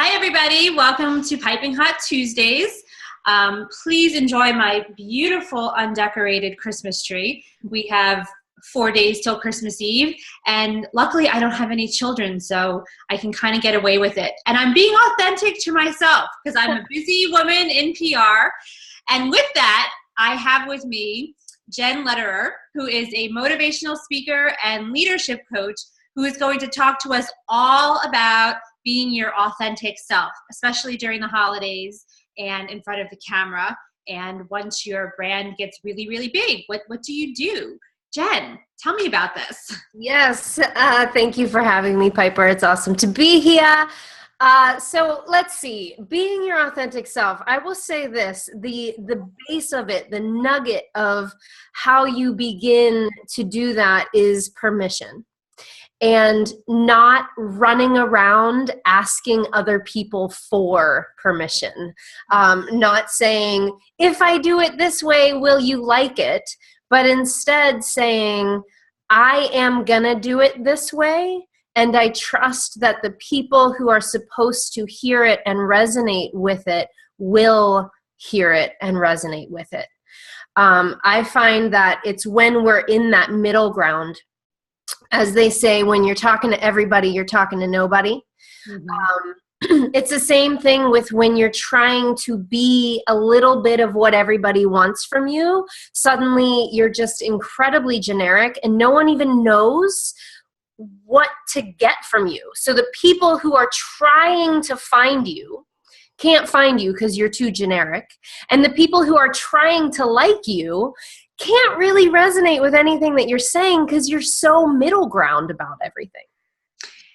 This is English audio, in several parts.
Hi, everybody. Welcome to Pipen Hot Tuesdays. Please enjoy my beautiful undecorated Christmas tree. We have 4 days till Christmas Eve, and luckily I don't have any children, so I can kind of get away with it. And I'm being authentic to myself because I'm a busy woman in PR. And with that, I have with me Jenn Lederer, who is a motivational speaker and leadership coach who is going to talk to us all about being your authentic self, especially during the holidays and in front of the camera. And once your brand gets really, really big, what do you do? Jenn, tell me about this. Yes, thank you for having me, Piper. It's awesome to be here. So let's see, being your authentic self. I will say this, the base of it, the nugget of how you begin to do that is permission. And not running around asking other people for permission. Not saying, if I do it this way, will you like it? But instead saying, I am gonna do it this way, and I trust that the people who are supposed to hear it and resonate with it will hear it and resonate with it. I find that it's when we're in that middle ground, as they say, when you're talking to everybody, you're talking to nobody. Mm-hmm. It's the same thing with when you're trying to be a little bit of what everybody wants from you. Suddenly you're just incredibly generic and no one even knows what to get from you. So the people who are trying to find you can't find you because you're too generic. And the people who are trying to like you can't really resonate with anything that you're saying because you're so middle ground about everything.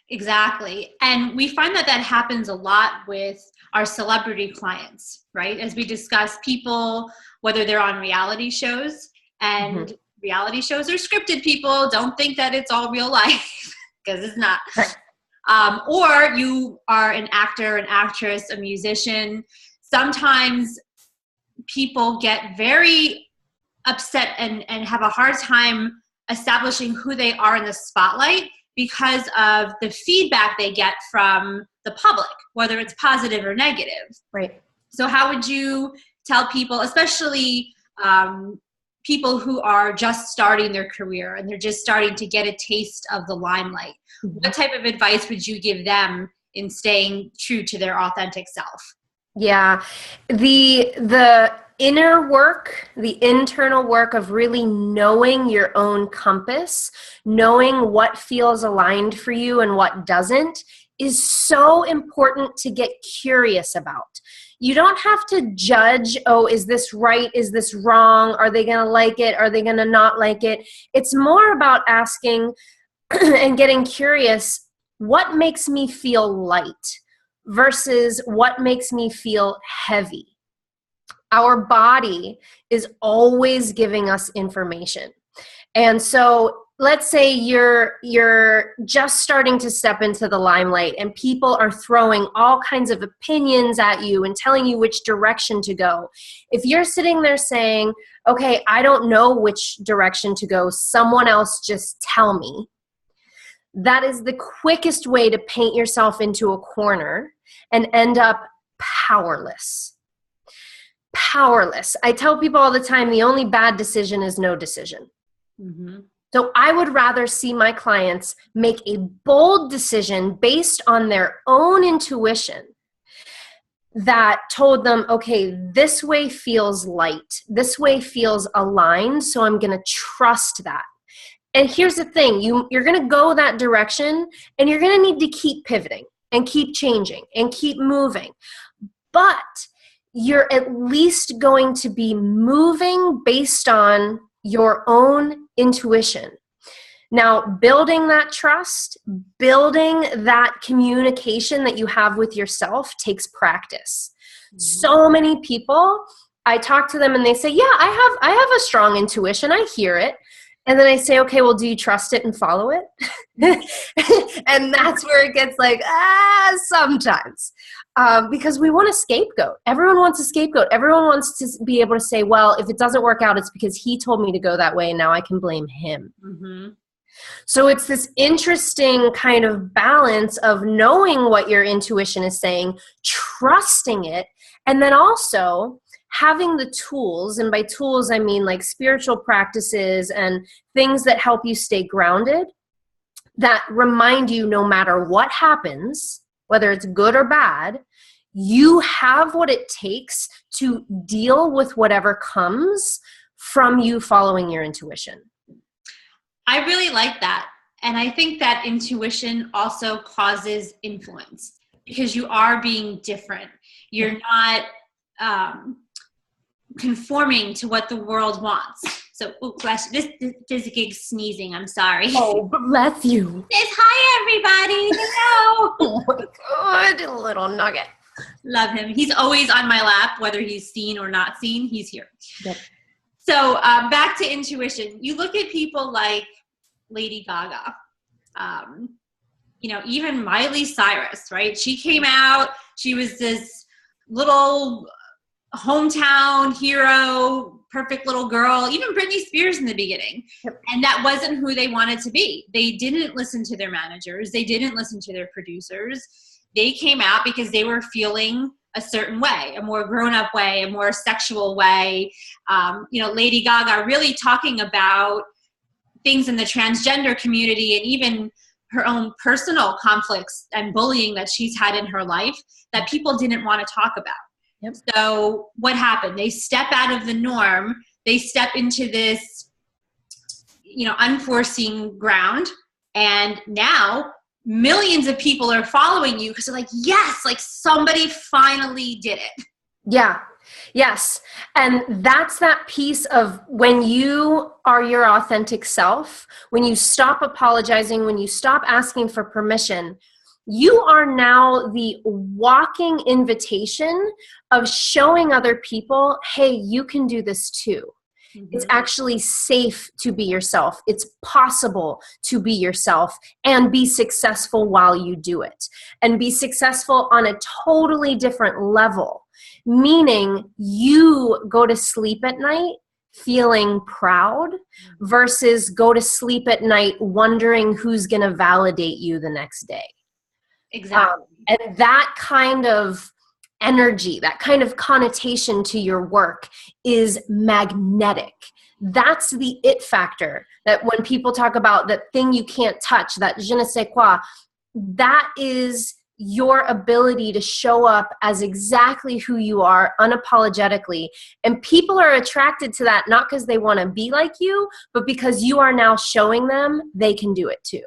Exactly. And we find that happens a lot with our celebrity clients, right? As we discuss people, whether they're on reality shows, and reality shows are scripted, people. Don't think that it's all real life because it's not. Right. Or you are an actor, an actress, a musician. Sometimes people get very upset and have a hard time establishing who they are in the spotlight because of the feedback they get from the public, whether it's positive or negative. Right. So how would you tell people, especially people who are just starting their career and they're just starting to get a taste of the limelight, what type of advice would you give them in staying true to their authentic self? Yeah, the inner work, the internal work of really knowing your own compass, knowing what feels aligned for you and what doesn't, is so important to get curious about. You don't have to judge, oh, is this right? Is this wrong? Are they going to like it? Are they going to not like it? It's more about asking and getting curious, what makes me feel light versus what makes me feel heavy? Our body is always giving us information. And so let's say you're just starting to step into the limelight and people are throwing all kinds of opinions at you and telling you which direction to go. If you're sitting there saying, okay, I don't know which direction to go, someone else just tell me, that is the quickest way to paint yourself into a corner and end up powerless. Powerless. I tell people all the time, the only bad decision is no decision. Mm-hmm. So I would rather see my clients make a bold decision based on their own intuition that told them, okay, this way feels light. This way feels aligned. So I'm going to trust that. And here's the thing, you're going to go that direction and you're going to need to keep pivoting and keep changing and keep moving. But you're at least going to be moving based on your own intuition. Now, building that trust, building that communication that you have with yourself takes practice. Mm-hmm. So many people, I talk to them and they say, yeah, I have a strong intuition. I hear it. And then I say, okay, well, do you trust it and follow it? And that's where it gets like, sometimes. Because we want a scapegoat. Everyone wants a scapegoat. Everyone wants to be able to say, well, if it doesn't work out, it's because he told me to go that way and now I can blame him. Mm-hmm. So it's this interesting kind of balance of knowing what your intuition is saying, trusting it, and then also having the tools, and by tools I mean like spiritual practices and things that help you stay grounded, that remind you no matter what happens, whether it's good or bad, you have what it takes to deal with whatever comes from you following your intuition. I really like that. And I think that intuition also causes influence because you are being different. You're not conforming to what the world wants. So, bless you. This gig sneezing. I'm sorry. Oh, bless you. Says hi, everybody. Hello. Oh my God, little nugget. Love him. He's always on my lap, whether he's seen or not seen. He's here. Yep. So back to intuition. You look at people like Lady Gaga, even Miley Cyrus, right? She came out. She was this little hometown hero, perfect little girl, even Britney Spears in the beginning. Yep. And that wasn't who they wanted to be. They didn't listen to their managers. They didn't listen to their producers. They came out because they were feeling a certain way, a more grown-up way, a more sexual way. Lady Gaga really talking about things in the transgender community and even her own personal conflicts and bullying that she's had in her life that people didn't want to talk about. Yep. So what happened? They step out of the norm. They step into this, unforeseen ground. And now millions of people are following you because they're like, yes, like somebody finally did it. Yeah. Yes. And that's that piece of when you are your authentic self, when you stop apologizing, when you stop asking for permission, you are now the walking invitation of showing other people, hey, you can do this too. Mm-hmm. It's actually safe to be yourself. It's possible to be yourself and be successful while you do it, and be successful on a totally different level. Meaning you go to sleep at night feeling proud versus go to sleep at night wondering who's going to validate you the next day. Exactly. And that kind of energy, that kind of connotation to your work is magnetic. That's the it factor, that when people talk about that thing you can't touch, that je ne sais quoi, that is your ability to show up as exactly who you are unapologetically. And people are attracted to that not because they want to be like you, but because you are now showing them they can do it too.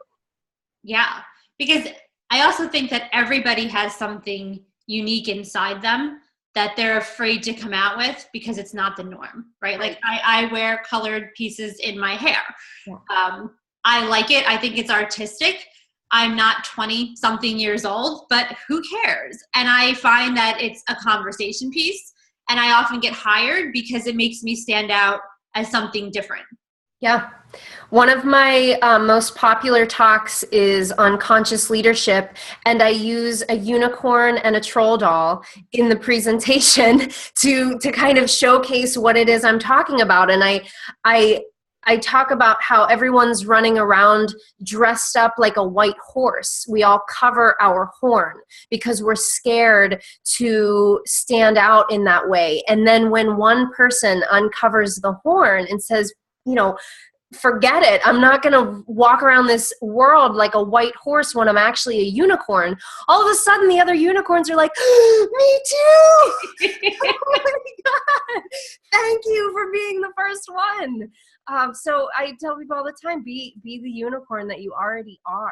Yeah, because I also think that everybody has something unique inside them that they're afraid to come out with because it's not the norm, right? Like I wear colored pieces in my hair. Yeah. I like it. I think it's artistic. I'm not 20 something years old, but who cares? And I find that it's a conversation piece, and I often get hired because it makes me stand out as something different. Yeah. One of my most popular talks is on conscious leadership, and I use a unicorn and a troll doll in the presentation to kind of showcase what it is I'm talking about. And I talk about how everyone's running around dressed up like a white horse. We all cover our horn because we're scared to stand out in that way. And then when one person uncovers the horn and says, forget it, I'm not going to walk around this world like a white horse when I'm actually a unicorn, all of a sudden the other unicorns are like, me too. Oh my God. Thank you for being the first one. So I tell people all the time, be the unicorn that you already are.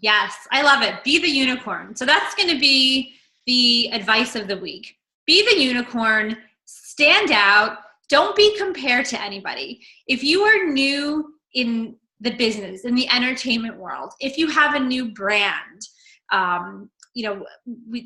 Yes, I love it. Be the unicorn. So that's going to be the advice of the week. Be the unicorn, stand out. Don't be compared to anybody. If you are new in the business, in the entertainment world, if you have a new brand,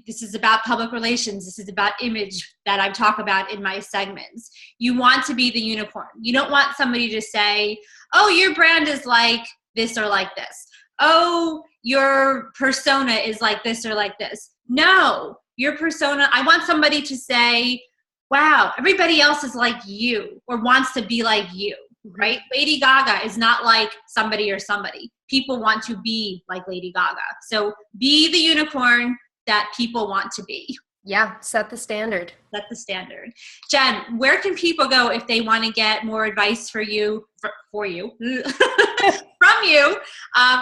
this is about public relations. This is about image that I talk about in my segments. You want to be the unicorn. You don't want somebody to say, oh, your brand is like this or like this. Oh, your persona is like this or like this. No, your persona, I want somebody to say, wow, everybody else is like you or wants to be like you. right? Lady Gaga is not like somebody or somebody. People want to be like Lady Gaga. So be the unicorn that people want to be. Yeah, set the standard. Set the standard. Jenn, where can people go if they want to get more advice for you, from you,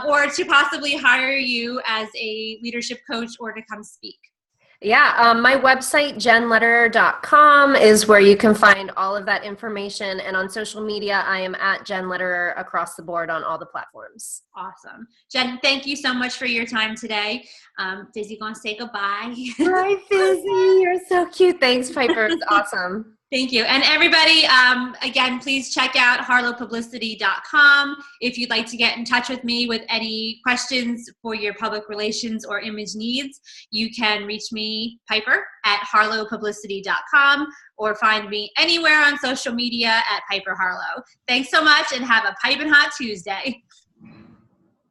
or to possibly hire you as a leadership coach or to come speak? Yeah, my website, jennlederer.com, is where you can find all of that information. And on social media, I am at Jenn Lederer across the board on all the platforms. Awesome. Jenn, thank you so much for your time today. Fizzy, gonna say goodbye. Hi, Fizzy. You're so cute. Thanks, Piper. It's awesome. Thank you. And everybody, again, please check out harlowpublicity.com. If you'd like to get in touch with me with any questions for your public relations or image needs, you can reach me, Piper, at harlowpublicity.com, or find me anywhere on social media at Piper Harlow. Thanks so much and have a Pipen Hot Tuesday.